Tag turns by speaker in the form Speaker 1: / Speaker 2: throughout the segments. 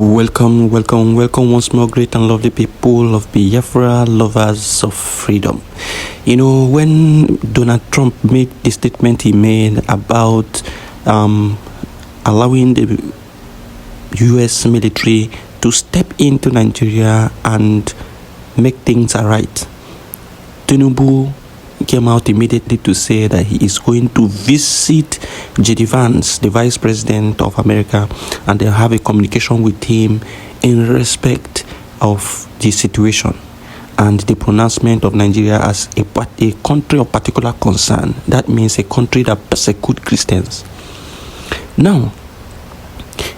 Speaker 1: Welcome once more, great and lovely people of Biafra, lovers of freedom. You know, when Donald Trump made the statement he made about allowing the US military to step into Nigeria and make things alright, Tinubu came out immediately to say that he is going to visit J.D. Vance, the Vice President of America, and they'll have a communication with him in respect of the situation and the pronouncement of Nigeria as a country of particular concern. That means a country that persecutes Christians. Now,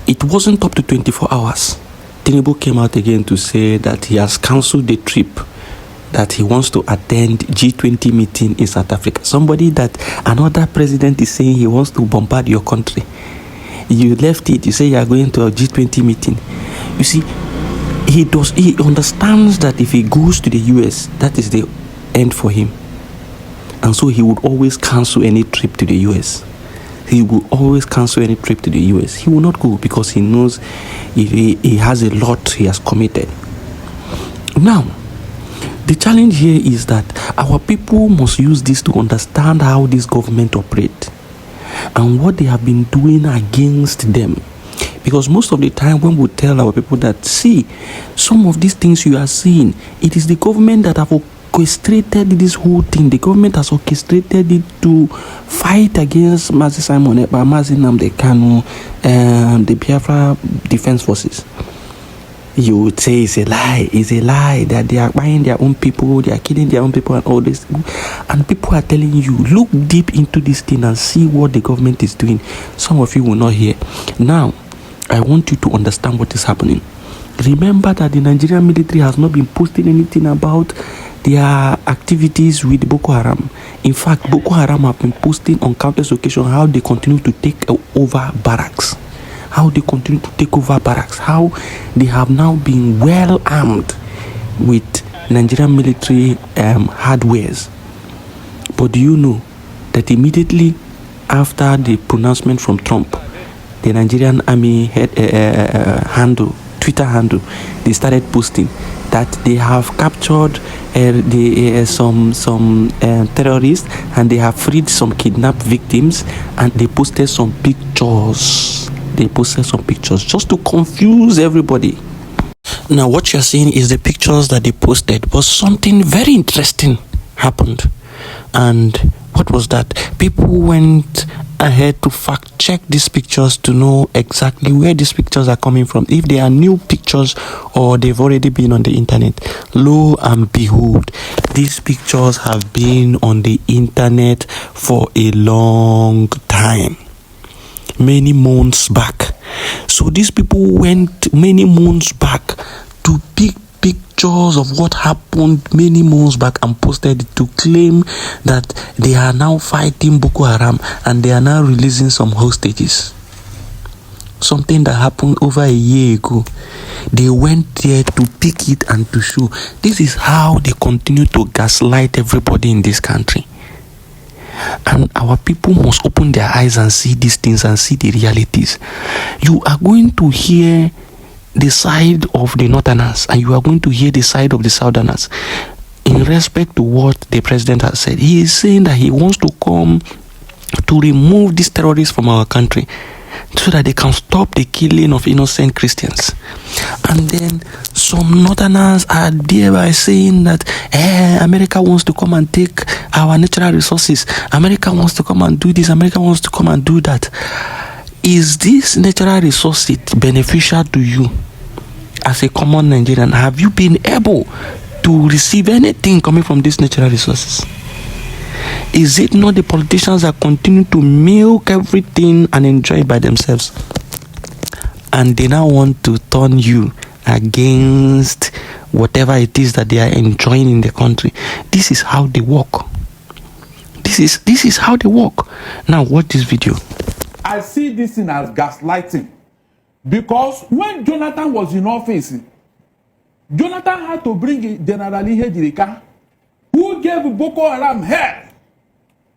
Speaker 1: it wasn't up to 24 hours. Tinubu came out again to say that he has cancelled the trip, that he wants to attend G20 meeting in South Africa. Somebody that another president is saying he wants to bombard your country. You left it, you say you are going to a G20 meeting. You see, he understands that if he goes to the US, that is the end for him. And so he would always cancel any trip to the US. He will always cancel any trip to the US. He will not go because he knows he has a lot he has committed. Now, the challenge here is that our people must use this to understand how this government operates and what they have been doing against them. Because most of the time when we tell our people that, see, some of these things you are seeing, it is the government that have orchestrated this whole thing. The government has orchestrated it to fight against Mazi Simon Ekpa, Mazi Nnamdi Kanu, the Biafra Defense Forces. You would say it's a lie that they are buying their own people, they are killing their own people and all this. And people are telling you, look deep into this thing and see what the government is doing. Some of you will not hear. Now, I want you to understand what is happening. Remember that the Nigerian military has not been posting anything about their activities with Boko Haram. In fact, Boko Haram have been posting on countless occasions how they continue to take over barracks. How they continue to take over barracks, how they have now been well armed with Nigerian military hardwares. But do you know that immediately after the pronouncement from Trump, the Nigerian army Twitter handle, they started posting that they have captured some terrorists and they have freed some kidnapped victims, and they posted some pictures. They posted some pictures just to confuse everybody. Now, what you're seeing is the pictures that they posted, but something very interesting happened. And what was that? People went ahead to fact check these pictures to know exactly where these pictures are coming from, if they are new pictures or they've already been on the internet. Lo and behold, these pictures have been on the internet for a long time. Many months back. So these people went many months back to pick pictures of what happened many months back and posted it to claim that they are now fighting Boko Haram and they are now releasing some hostages. Something that happened over a year ago. They went there to pick it and to show. This is how they continue to gaslight everybody in this country. And our people must open their eyes and see these things and see the realities. You are going to hear the side of the Northerners and you are going to hear the side of the Southerners in respect to what the president has said. He is saying that he wants to come to remove these terrorists from our country so that they can stop the killing of innocent Christians. And then some Northerners are thereby saying that America wants to come and take our natural resources. America wants to come and do this. America wants to come and do that. Is this natural resource beneficial to you as a common Nigerian? Have you been able to receive anything coming from these natural resources? Is it not the politicians that continue to milk everything and enjoy it by themselves? And they now want to turn you against whatever it is that they are enjoying in the country. This is how they work. This is how they work. Now watch this video.
Speaker 2: I see this thing as gaslighting. Because when Jonathan was in office, Jonathan had to bring General Ihejirika, who gave Boko Haram hell.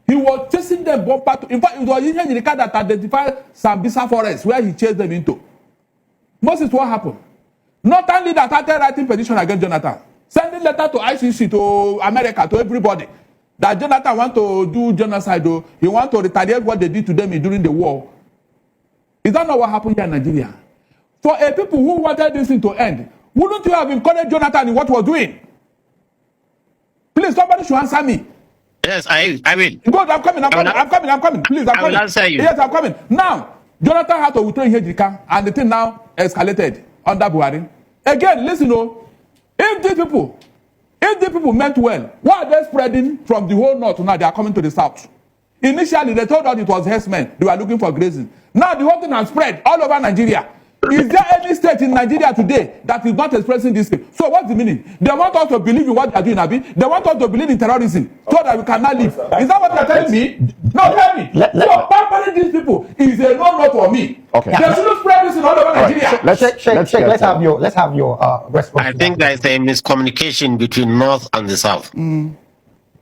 Speaker 2: He was chasing them bumper to. In fact, it was Ihejirika that identified Sambisa Forest, where he chased them into. Moses, what happened? Northern leader started writing petition against Jonathan, sending letter to ICC, to America, to everybody, that Jonathan want to do genocide, he want to retaliate what they did to them during the war. Is that not what happened here in Nigeria? For a people who wanted this thing to end, wouldn't you have encouraged Jonathan in what he was doing? Please, somebody should answer me.
Speaker 3: Yes, I will.
Speaker 2: Good, I'm coming. Please, I'm coming.
Speaker 3: I will answer you.
Speaker 2: Yes, I'm coming. Now, Jonathan had to withdraw in Hejika, and the thing now escalated under Buhari. Again, listen, if these people meant well, why are they spreading from the whole north now? They are coming to the south. Initially, they told us it was herdsmen. They were looking for grazing. Now, the whole thing has spread all over Nigeria. Is there any state in Nigeria today that is not expressing this thing? So what's the meaning? They want us to believe in what they are doing, Abi. They want us to believe in terrorism so that we cannot live. Is that what you're telling me? No, tell me. So pampering these people is a no-no for me.
Speaker 4: Okay.
Speaker 2: They shouldn't spread this in all over Nigeria.
Speaker 4: Let's have your response.
Speaker 3: I think there is a miscommunication between North and the South.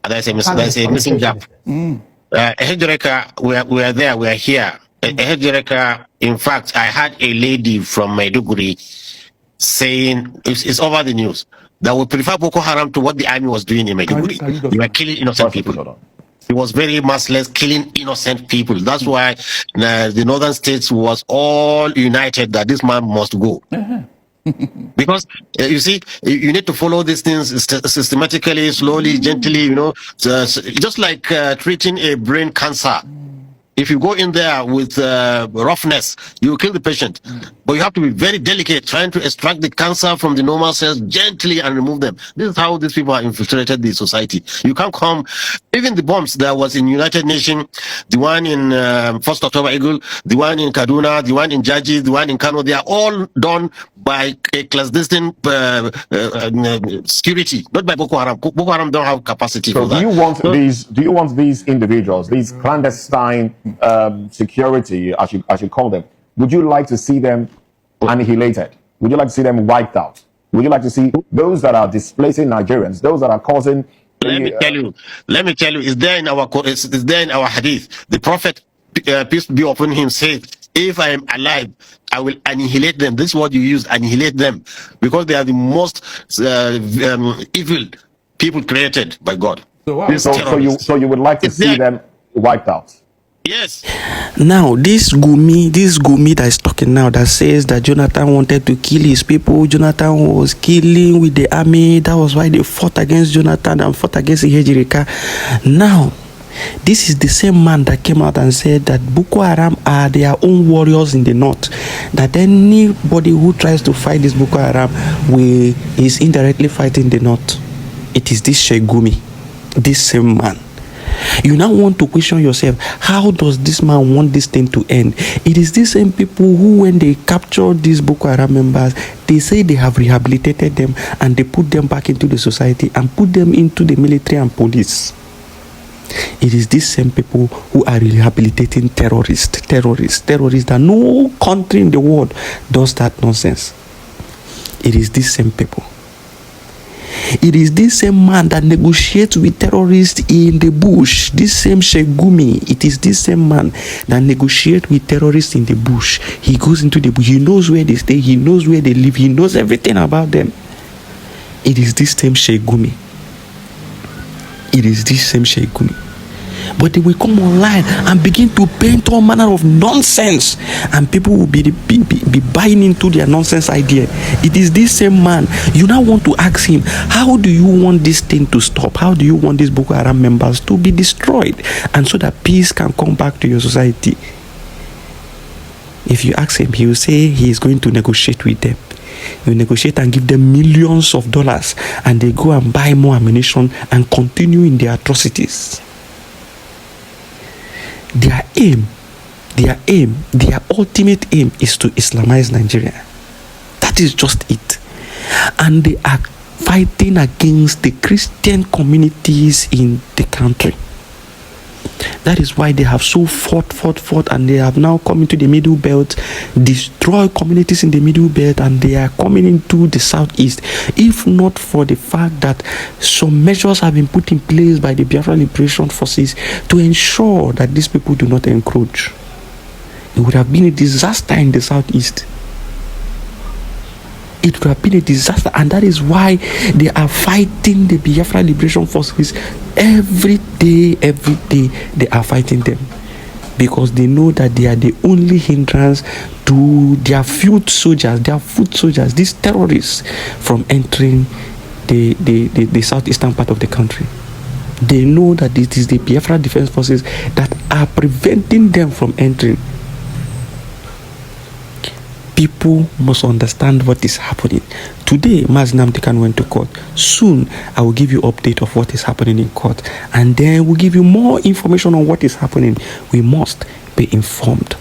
Speaker 3: There's a missing gap. Ehedreka, we are there, we are here. Ehedreka, in fact, I had a lady from Maiduguri saying, it's over the news, that would prefer Boko Haram to what the army was doing in Maiduguri. They were killing innocent people. It was very merciless, killing innocent people. That's why the northern states was all united that this man must go. Because you see, you need to follow these things systematically, slowly, gently, just like treating a brain cancer. If you go in there with roughness, you will kill the patient. But you have to be very delicate, trying to extract the cancer from the normal cells gently and remove them. This is how these people have infiltrated the society. You can't come, even the bombs that was in United Nations, the one in 1st October Eagle, the one in Kaduna, the one in Jaji, the one in Kano, they are all done by a clandestine security, not by Boko Haram. Boko Haram don't have capacity for that.
Speaker 4: Do you want these individuals, these clandestine security, as you call them, would you like to see them annihilated? Would you like to see them wiped out? Would you like to see those that are displacing Nigerians, those that are causing?
Speaker 3: Let me tell you, it's there in our hadith. The Prophet, peace be upon him, said, if I am alive, I will annihilate them. This is what you use, annihilate them, because they are the most evil people created by God.
Speaker 4: So you would like to see them wiped out?
Speaker 3: Yes.
Speaker 1: Now, this Gumi that is talking now, that says that Jonathan wanted to kill his people, Jonathan was killing with the army, that was why they fought against Jonathan and fought against Ihejirika. Now, this is the same man that came out and said that Boko Haram are their own warriors in the north, that anybody who tries to fight this Boko Haram is indirectly fighting the north. It is this Sheik Gumi, this same man. You now want to question yourself, how does this man want this thing to end? It is these same people who, when they capture these Boko Haram members, they say they have rehabilitated them and they put them back into the society and put them into the military and police. It is these same people who are rehabilitating terrorists that no country in the world does that nonsense. It is these same people. It is this same man that negotiates with terrorists in the bush. This same Sheik Gumi. It is this same man that negotiates with terrorists in the bush. He goes into the bush. He knows where they stay. He knows where they live. He knows everything about them. It is this same Sheik Gumi. It is this same Sheik Gumi. But they will come online and begin to paint all manner of nonsense, and people will be buying into their nonsense idea. It is this same man. You now want to ask him, how do you want this thing to stop? How do you want these Boko Haram members to be destroyed, and so that peace can come back to your society? If you ask him, he will say he is going to negotiate with them. He will negotiate and give them millions of dollars, and they go and buy more ammunition and continue in their atrocities. Their ultimate aim is to Islamize Nigeria. That is just it. And they are fighting against the Christian communities in the country. That is why they have so fought, and they have now come into the Middle Belt, destroy communities in the Middle Belt, and they are coming into the Southeast. If not for the fact that some measures have been put in place by the Biafran Liberation Forces to ensure that these people do not encroach, it would have been a disaster in the Southeast. it would have been a disaster. And that is why they are fighting the Biafra Liberation Forces every day. They are fighting them, because they know that they are the only hindrance to their foot soldiers, these terrorists, from entering the southeastern part of the country. They know that it is the Biafra Defense Forces that are preventing them from entering. People must understand what is happening. Today, Mazi Nnamdi Kanu went to court. Soon, I will give you update of what is happening in court. And then we'll give you more information on what is happening. We must be informed.